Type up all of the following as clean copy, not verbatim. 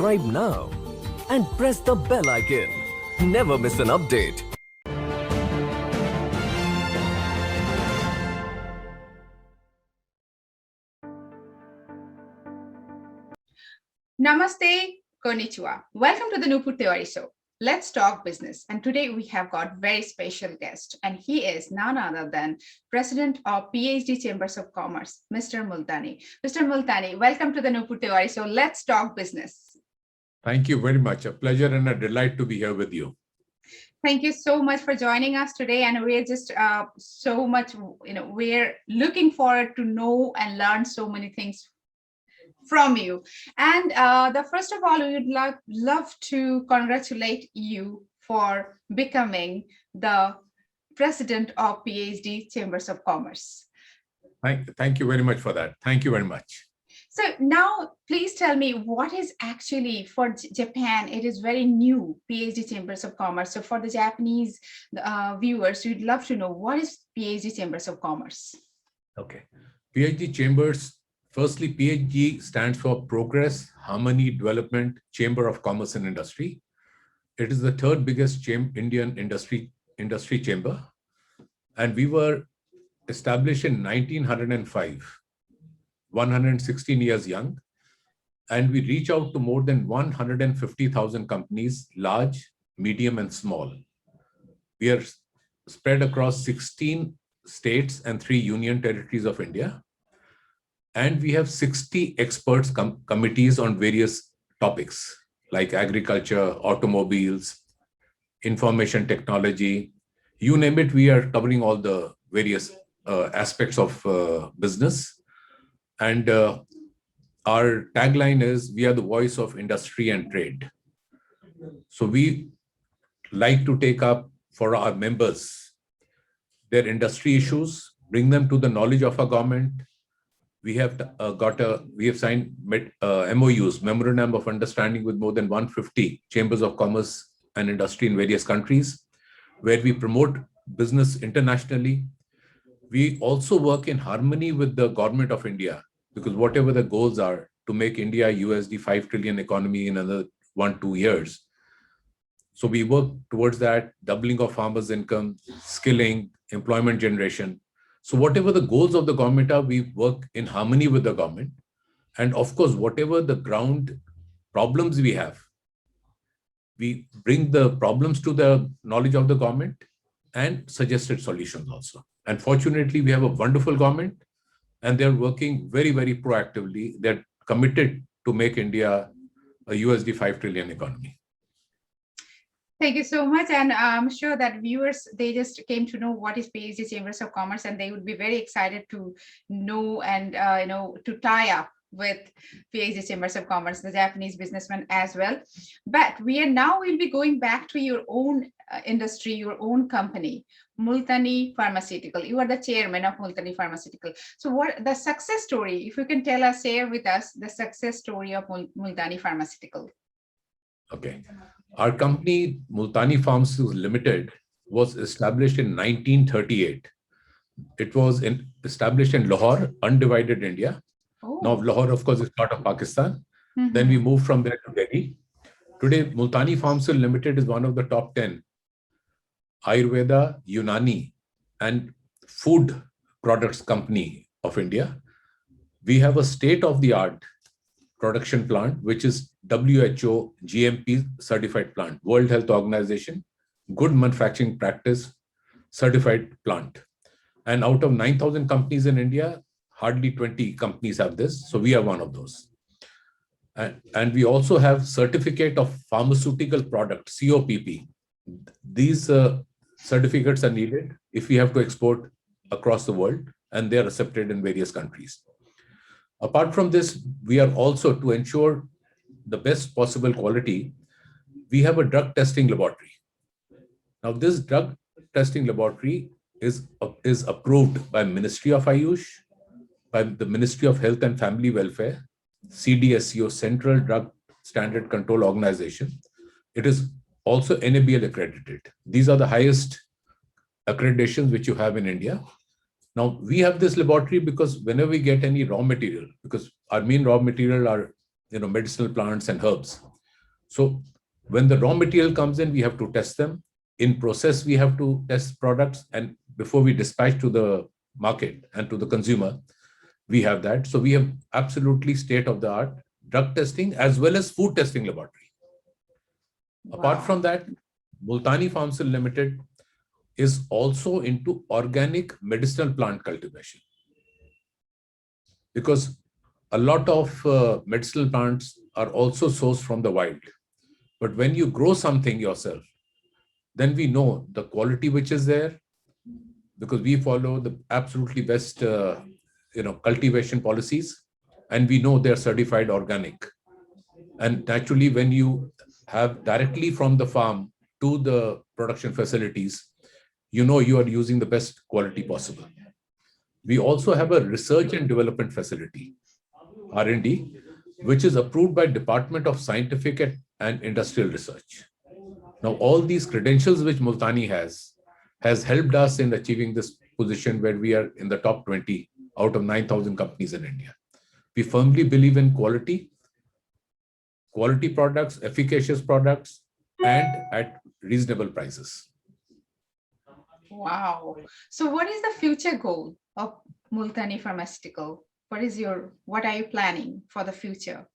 subscribe now and press the bell icon. Never miss an update. Namaste, konnichiwa. Welcome to the Nupur Tewari Show. Let's talk business. And today we have got very special guest, and he is none other than President of Phdchambers of Commerce, Mr. Multani. Mr. Multani, welcome to the Nupur Tewari Show. Let's talk business. Thank you very much. A pleasure and a delight to be here with you. Thank you so much for joining us today. And we're just so much, we're looking forward to know and learn so many things from you. And first of all, we would love to congratulate you for becoming the president of Phdchambers of Commerce. Thank you very much for that. Thank you very much. So now, please tell me what is actually for Japan. It is very new, Phdchambers of Commerce. So for the Japanese viewers, we'd love to know what is Phdchambers of Commerce. Okay, Phdchambers. Firstly, PHG stands for Progress, Harmony, Development, Chamber of Commerce and Industry. It is the third biggest Indian industry chamber. And we were established in 1905, 116 years young. And we reach out to more than 150,000 companies, large, medium, and small. We are spread across 16 states and 3 union territories of India. And we have 60 experts committees on various topics like agriculture, automobiles, information technology, you name it. We are covering all the various aspects of business. And our tagline is, we are the voice of industry and trade. So we like to take up for our members their industry issues, bring them to the knowledge of our government. We have signed MOUs, Memorandum of Understanding, with more than 150 chambers of commerce and industry in various countries, where we promote business internationally. We also work in harmony with the government of India, because whatever the goals are to make India a USD 5 trillion economy in another 1-2 years. So we work towards that, doubling of farmers' income, skilling, employment generation. So whatever the goals of the government are, we work in harmony with the government. And of course, whatever the ground problems we have, we bring the problems to the knowledge of the government and suggested solutions also. And fortunately, we have a wonderful government, and they're working very, very proactively. They're committed to make India a USD 5 trillion economy. Thank you so much. And I'm sure that viewers, they just came to know what is Phdchambers of Commerce, and they would be very excited to know and, to tie up with Phdchambers of Commerce, the Japanese businessman as well. But we'll be going back to your own industry, your own company, Multani Pharmaceutical. You are the chairman of Multani Pharmaceutical. So what the success story, if you can share with us the success story of Multani Pharmaceutical. Okay. Our company, Multani Pharmaceutical Limited, was established in 1938. It was established in Lahore, undivided India. Oh. Now, Lahore, of course, is part of Pakistan. Mm-hmm. Then we moved from there to Delhi. Today, Multani Pharmaceutical Limited is one of the top 10 Ayurveda, Unani, and food products company of India. We have a state-of-the-art production plant, which is WHO GMP certified plant, World Health Organization, good manufacturing practice certified plant. And out of 9,000 companies in India, hardly 20 companies have this. So we are one of those. And we also have certificate of pharmaceutical product, COPP. These certificates are needed if we have to export across the world, and they are accepted in various countries. Apart from this, we are also, to ensure the best possible quality, we have a drug testing laboratory. Now, this drug testing laboratory is approved by Ministry of Ayush, by the Ministry of Health and Family Welfare, CDSCO, Central Drug Standard Control Organization. It is also NABL accredited. These are the highest accreditations which you have in India. Now, we have this laboratory because whenever we get any raw material, because our main raw material are medicinal plants and herbs. So when the raw material comes in, we have to test them. In process, we have to test products, and before we dispatch to the market and to the consumer, we have that. So we have absolutely state-of-the-art drug testing as well as food testing laboratory. Apart Wow. from that, Multani Pharmaceutical Limited is also into organic medicinal plant cultivation, because a lot of medicinal plants are also sourced from the wild. But when you grow something yourself, then we know the quality which is there, because we follow the absolutely best cultivation policies, and we know they're certified organic. And naturally, when you have directly from the farm to the production facilities, you know you are using the best quality possible. We also have a research and development facility, R&D, which is approved by Department of Scientific and Industrial Research. Now, all these credentials which Multani has helped us in achieving this position where we are in the top 20 out of 9,000 companies in India. We firmly believe in quality products, efficacious products, and at reasonable prices. Wow. So what is the future goal of Multani Pharmaceutical? What are you planning for the future?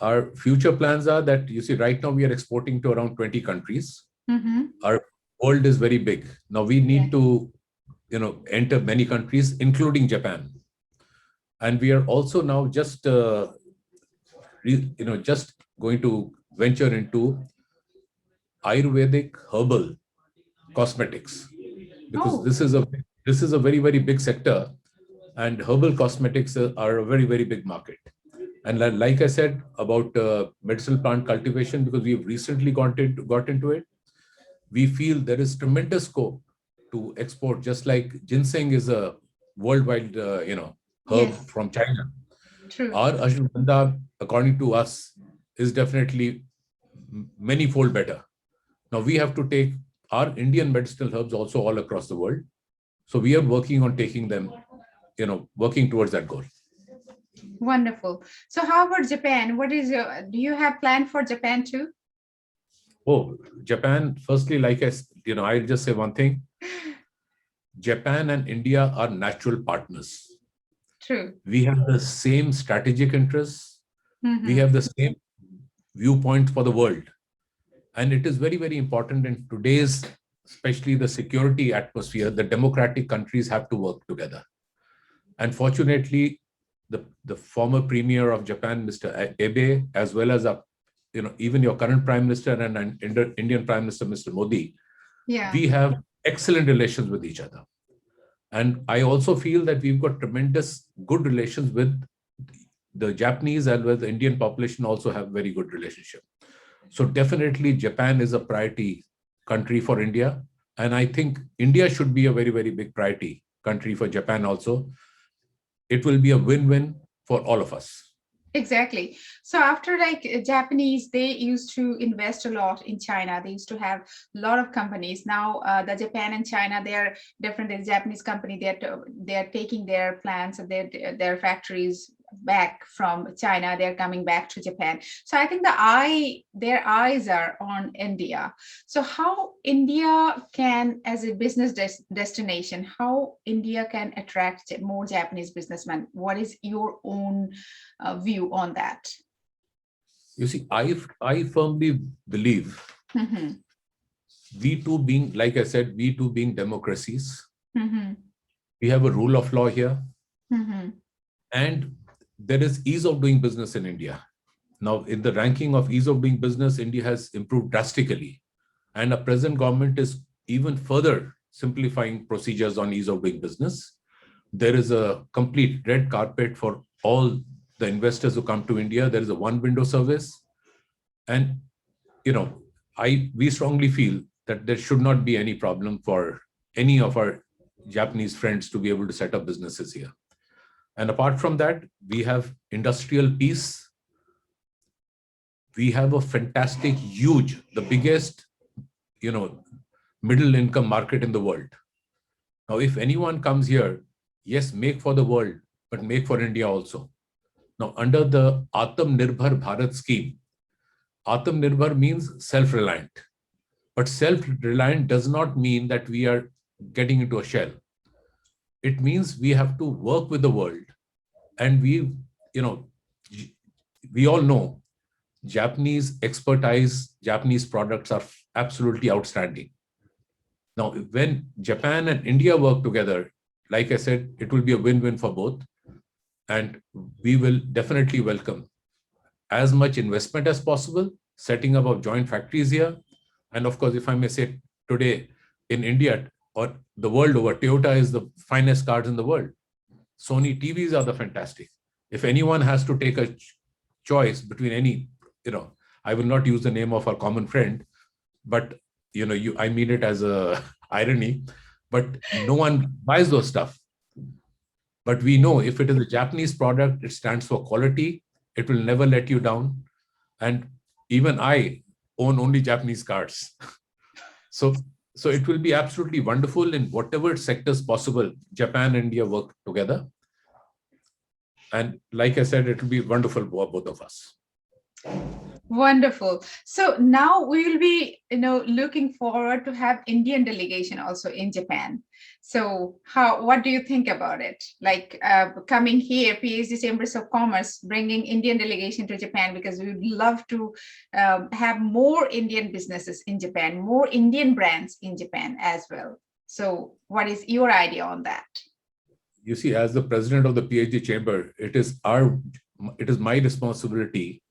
Our future plans are that, you see, right now we are exporting to around 20 countries. Our world is very big. Now we need to, enter many countries, including Japan. And we are also now just going to venture into Ayurvedic herbal cosmetics, because this is a very, very big sector, and herbal cosmetics are a very, very big market. And like I said about medicinal plant cultivation, because we've recently got into it, we feel there is tremendous scope to export, just like ginseng is a worldwide, herb from China. True. Our ashwagandha, according to us, is definitely many-fold better. Now we have to take our Indian medicinal herbs also all across the world. So we are working on taking them, working towards that goal. Wonderful. So how about Japan? Do you have plan for Japan too? Oh, Japan, firstly, I'll just say one thing. Japan and India are natural partners. True. We have the same strategic interests. We have the same viewpoints for the world. And it is very, very important in today's, especially the security atmosphere, the democratic countries have to work together. And fortunately, the former premier of Japan, Mr. Abe, as well as even your current Prime Minister and Indian Prime Minister, Mr. Modi, we have excellent relations with each other. And I also feel that we've got tremendous good relations with the Japanese, and with the Indian population also have very good relationship. So definitely Japan is a priority country for India. And I think India should be a very, very big priority country for Japan also. It will be a win-win for all of us. Exactly. So after Japanese, they used to invest a lot in China. They used to have a lot of companies. Now the Japan and China, they are different. The Japanese company, they are taking their plants and their factories back from China. They're coming back to Japan. So I think their eyes are on India. So how India can, as a business destination, how India can attract more Japanese businessmen? What is your own view on that? You see, I firmly believe we too being, like I said, we too being democracies, we have a rule of law here, and there is ease of doing business in India. Now, in the ranking of ease of doing business, India has improved drastically. And our present government is even further simplifying procedures on ease of doing business. There is a complete red carpet for all the investors who come to India. There is a one window service. And, we strongly feel that there should not be any problem for any of our Japanese friends to be able to set up businesses here. And apart from that, we have industrial peace. We have a fantastic, huge, the biggest, middle income market in the world. Now, if anyone comes here, yes, make for the world, but make for India also. Now, under the Atmanirbhar Bharat scheme, Atmanirbhar means self-reliant. But self-reliant does not mean that we are getting into a shell. It means we have to work with the world. And we all know Japanese expertise, Japanese products are absolutely outstanding. Now, when Japan and India work together, like I said, it will be a win-win for both. And we will definitely welcome as much investment as possible, setting up of joint factories here. And of course, if I may say, today in India or the world over, Toyota is the finest cars in the world. Sony TVs are the fantastic. If anyone has to take a choice between any, I will not use the name of our common friend, but I mean it as a irony, but no one buys those stuff. But we know if it is a Japanese product, it stands for quality. It will never let you down. And even I own only Japanese cars. So it will be absolutely wonderful in whatever sectors possible. Japan and India work together. And like I said, it will be wonderful for both of us. Wonderful. So now we will be, looking forward to have Indian delegation also in Japan. So what do you think about it? Like coming here, PhD Chambers of Commerce, bringing Indian delegation to Japan, because we would love to have more Indian businesses in Japan, more Indian brands in Japan as well. So what is your idea on that? You see, as the president of the PhD Chamber, it is my responsibility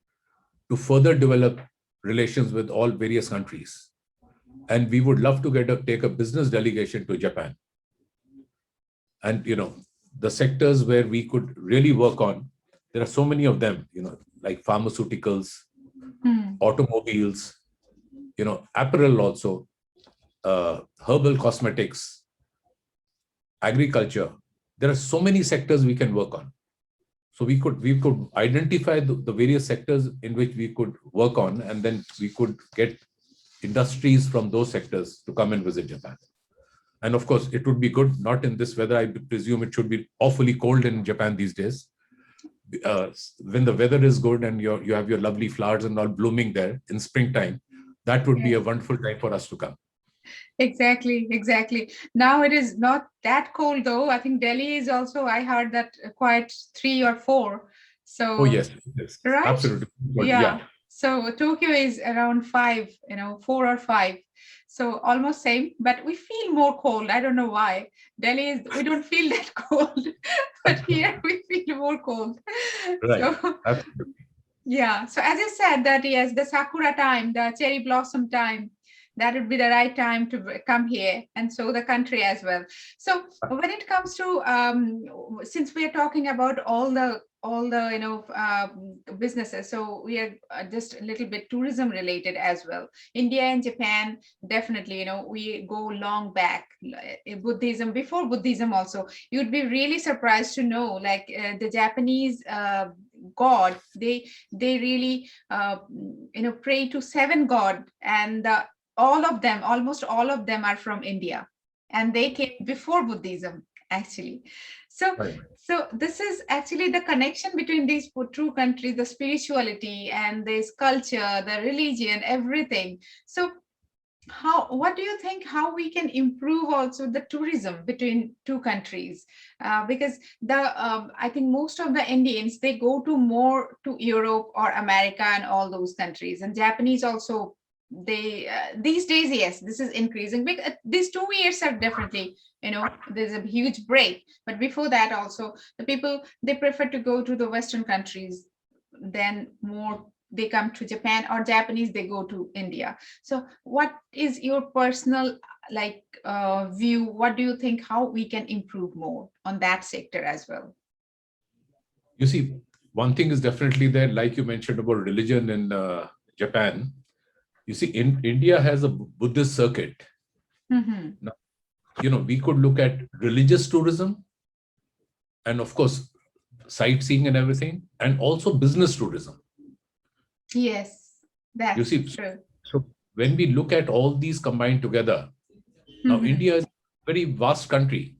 to further develop relations with all various countries. And we would love to take a business delegation to Japan. And, the sectors where we could really work on, there are so many of them, like pharmaceuticals, automobiles, apparel also, herbal cosmetics, agriculture. There are so many sectors we can work on. So we could identify the various sectors in which we could work on, and then we could get industries from those sectors to come and visit Japan. And of course, it would be good, not in this weather. I presume it should be awfully cold in Japan these days. When the weather is good and you have your lovely flowers and all blooming there in springtime, that would be a wonderful time for us to come. Exactly. Now it is not that cold though. I think Delhi is also, I heard that quite 3 or 4. So oh yes, right? Absolutely. Yeah. So Tokyo is around 5, 4 or 5. So almost same, but we feel more cold. I don't know why. Delhi we don't feel that cold, but here we feel more cold. Right. So, absolutely. Yeah. So as I said that, yes, the Sakura time, the cherry blossom time, that would be the right time to come here, and so the country as well. So when it comes to since we are talking about all the businesses, so we are just a little bit tourism related as well. India and Japan, definitely, we go long back. Buddhism, before Buddhism also, you'd be really surprised to know, like the Japanese god, they really pray to 7 god, and almost all of them are from India, and they came before Buddhism actually. So this is actually the connection between these 2 countries, the spirituality and this culture, the religion, everything. So what do you think, how we can improve also the tourism between 2 countries? Because I think most of the Indians, they go more to Europe or America and all those countries, and Japanese also, they these days, yes, this is increasing. Because these 2 years are definitely, there's a huge break, but before that also, the people, they prefer to go to the Western countries, then more they come to Japan, or Japanese, they go to India. So what is your personal view? What do you think, how we can improve more on that sector as well? You see, one thing is definitely there, like you mentioned about religion in Japan. You see, India has a Buddhist circuit. Now, we could look at religious tourism, and of course, sightseeing and everything, and also business tourism. Yes, that's true. So when we look at all these combined together, now India is a very vast country.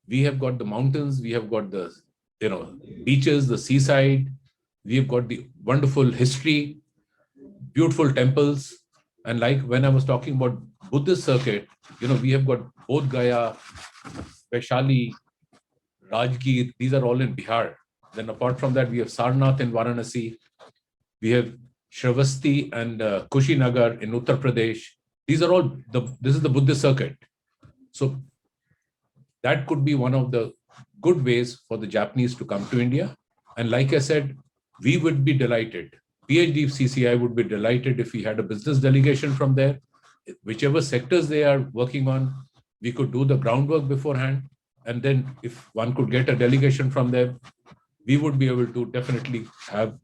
We have got the mountains, we have got the beaches, the seaside, we have got the wonderful history. beautiful temples. And like when I was talking about Buddhist circuit, we have got Bodh Gaya, Vaishali, Rajgir, these are all in Bihar. Then apart from that, we have Sarnath in Varanasi. We have Shravasti and Kushinagar in Uttar Pradesh. These are all, this is the Buddhist circuit. So that could be one of the good ways for the Japanese to come to India. And like I said, we would be delighted. PhD CCI would be delighted if we had a business delegation from there. Whichever sectors they are working on, we could do the groundwork beforehand. And then if one could get a delegation from them, we would be able to definitely have,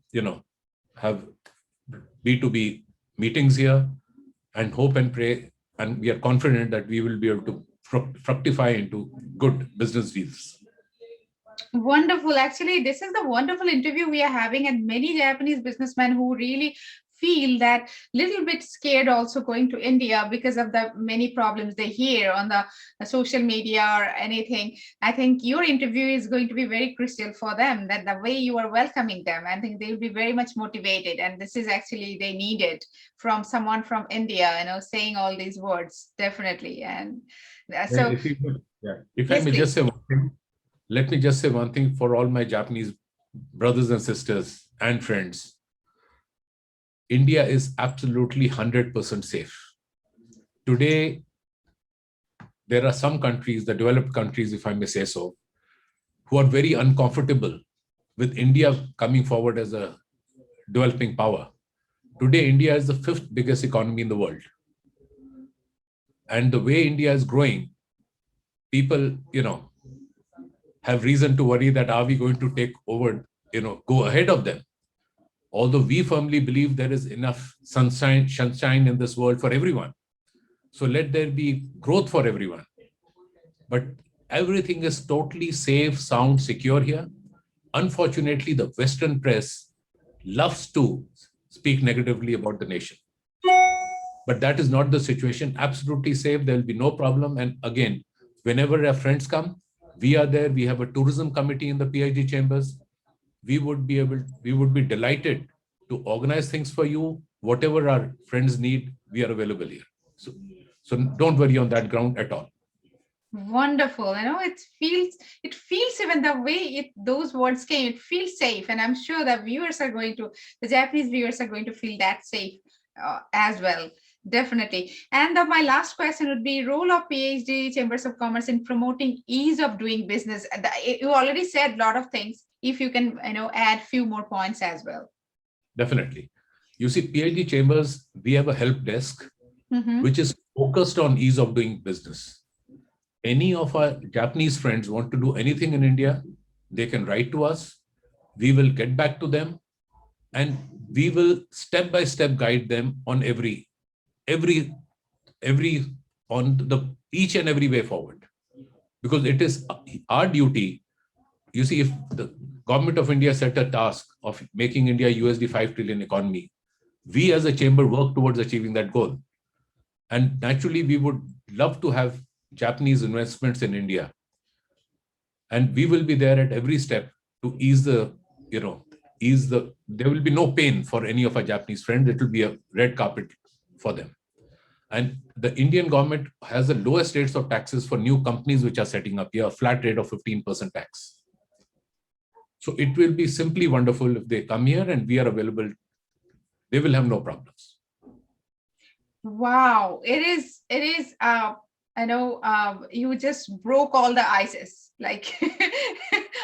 have B2B meetings here, and hope and pray. And we are confident that we will be able to fructify into good business deals. Wonderful. Actually, this is the wonderful interview we are having, and many Japanese businessmen who really feel that little bit scared also going to India because of the many problems they hear on the social media or anything. I think your interview is going to be very crucial for them, that the way you are welcoming them, I think they will be very much motivated. And this is actually, they need it from someone from India, saying all these words, definitely. And so if yes, I may please. just say one thing, let me just say one thing for all my Japanese brothers and sisters and friends. India is absolutely 100% safe. Today, there are some countries, the developed countries, if I may say so, who are very uncomfortable with India coming forward as a developing power. Today, India is the 5th biggest economy in the world. And the way India is growing, people, have reason to worry that are we going to take over, go ahead of them. Although we firmly believe there is enough sunshine in this world for everyone. So let there be growth for everyone. But everything is totally safe, sound, secure here. Unfortunately, the Western press loves to speak negatively about the nation. But that is not the situation. Absolutely safe. There will be no problem. And again, whenever our friends come, we are there. We have a tourism committee in the PhD chambers. We would be delighted to organize things for you. Whatever our friends need, we are available here. So don't worry on that ground at all. Wonderful. It feels even the way those words came, it feels safe. And I'm sure the Japanese viewers are going to feel that safe as well. Definitely. And my last question would be role of PhD Chambers of Commerce in promoting ease of doing business. You already said a lot of things. If you can, add few more points as well. Definitely. You see, PhD Chambers, we have a help desk, which is focused on ease of doing business. Any of our Japanese friends want to do anything in India, they can write to us. We will get back to them, and we will step by step guide them on each and every way forward, because it is our duty. You see, if the government of India set a task of making India USD 5 trillion economy, we as a chamber work towards achieving that goal. And naturally, we would love to have Japanese investments in India. And we will be there at every step to there will be no pain for any of our Japanese friends. It will be a red carpet for them. And the Indian government has the lowest rates of taxes for new companies which are setting up here, a flat rate of 15% tax. So it will be simply wonderful if they come here and we are available. They will have no problems. Wow, it is. You just broke all the ices. Like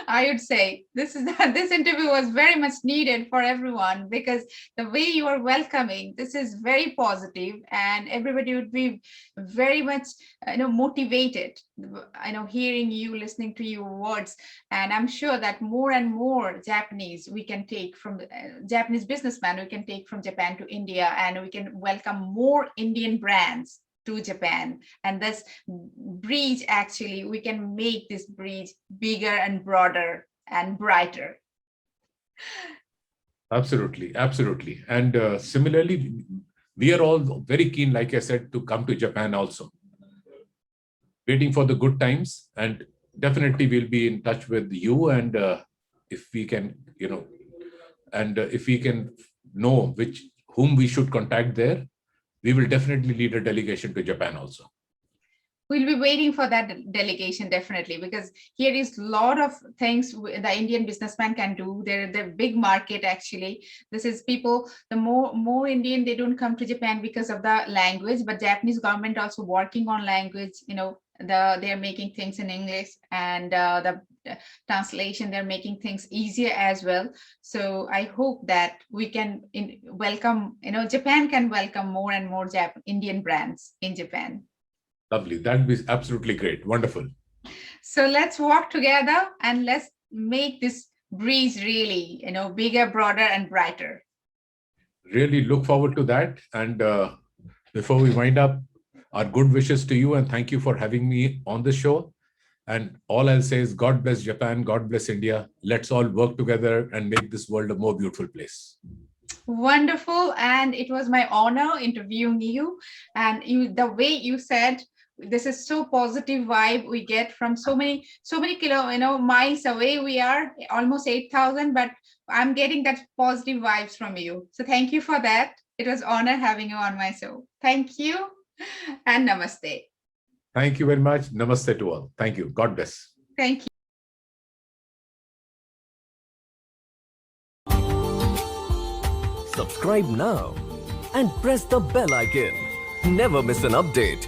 I would say, this interview was very much needed for everyone, because the way you are welcoming, this is very positive, and everybody would be very much motivated. Hearing you, listening to your words, and I'm sure that more and more Japanese we can take from Japanese businessmen we can take from Japan to India, and we can welcome more Indian brands to Japan. And this bridge, actually, we can make this bridge bigger and broader and brighter. Absolutely. And similarly, we are all very keen, like I said, to come to Japan also. Waiting for the good times, and definitely we'll be in touch with you. And if we can, if we can know whom we should contact there, we will definitely lead a delegation to Japan also. We'll be waiting for that delegation, definitely, because here is a lot of things the Indian businessman can do. They're the big market, actually. This is people, the more Indian, they don't come to Japan because of the language, but Japanese government also working on language, they're making things in English, and the translation, they're making things easier as well. So I hope that we can welcome, Japan can welcome more and more Indian brands in Japan. Lovely. That'd be absolutely great. Wonderful. So let's work together and let's make this breeze really, bigger, broader, and brighter. Really look forward to that. And before we wind up, our good wishes to you, and thank you for having me on the show. And all I'll say is God bless Japan, God bless India. Let's all work together and make this world a more beautiful place. Wonderful. And it was my honor interviewing you. And the way you said, this is so positive vibe we get from so many miles away. We are almost 8,000, but I'm getting that positive vibes from you. So thank you for that. It was honor having you on my show. Thank you and namaste. Thank you very much. Namaste to all. Thank you. God bless. Thank you. Subscribe now and press the bell icon. Never miss an update.